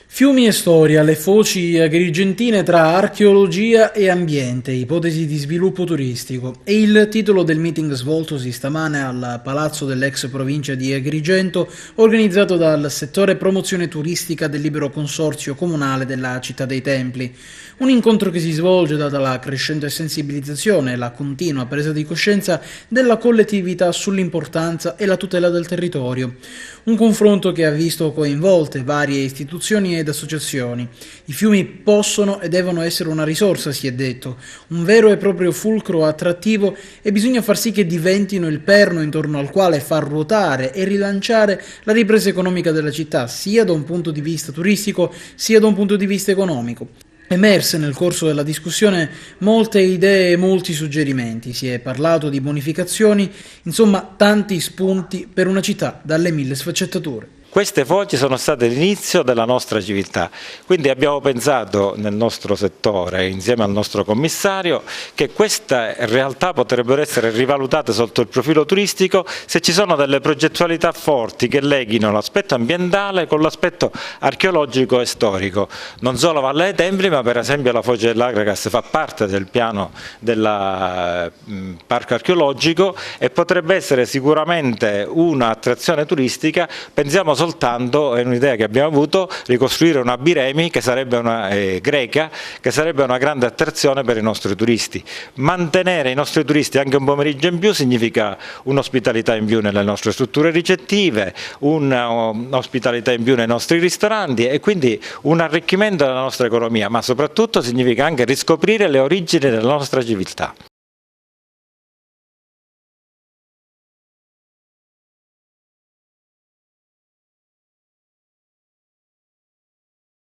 Fiumi e storia, le foci agrigentine tra archeologia e ambiente, ipotesi di sviluppo turistico. È il titolo del meeting svoltosi stamane al palazzo dell'ex provincia di Agrigento, organizzato dal settore promozione turistica del libero consorzio comunale della Città dei Templi. Un incontro che si svolge data la crescente sensibilizzazione e la continua presa di coscienza della collettività sull'importanza e la tutela del territorio. Un confronto che ha visto coinvolte varie istituzioni ed associazioni. I fiumi possono e devono essere una risorsa, si è detto, un vero e proprio fulcro attrattivo e bisogna far sì che diventino il perno intorno al quale far ruotare e rilanciare la ripresa economica della città, sia da un punto di vista turistico sia da un punto di vista economico. Emerse nel corso della discussione molte idee e molti suggerimenti, si è parlato di bonificazioni, insomma tanti spunti per una città dalle mille sfaccettature. Queste foci sono state l'inizio della nostra civiltà, quindi abbiamo pensato nel nostro settore, insieme al nostro commissario, che queste realtà potrebbero essere rivalutate sotto il profilo turistico se ci sono delle progettualità forti che leghino l'aspetto ambientale con l'aspetto archeologico e storico. Non solo Valle dei Templi, ma per esempio la foce dell'Agragas fa parte del piano del parco archeologico e potrebbe essere sicuramente un'attrazione turistica. Pensiamo soltanto, è un'idea che abbiamo avuto, ricostruire una Biremi che sarebbe una greca, che sarebbe una grande attrazione per i nostri turisti. Mantenere i nostri turisti anche un pomeriggio in più significa un'ospitalità in più nelle nostre strutture ricettive, un'ospitalità in più nei nostri ristoranti e quindi un arricchimento della nostra economia, ma soprattutto significa anche riscoprire le origini della nostra civiltà.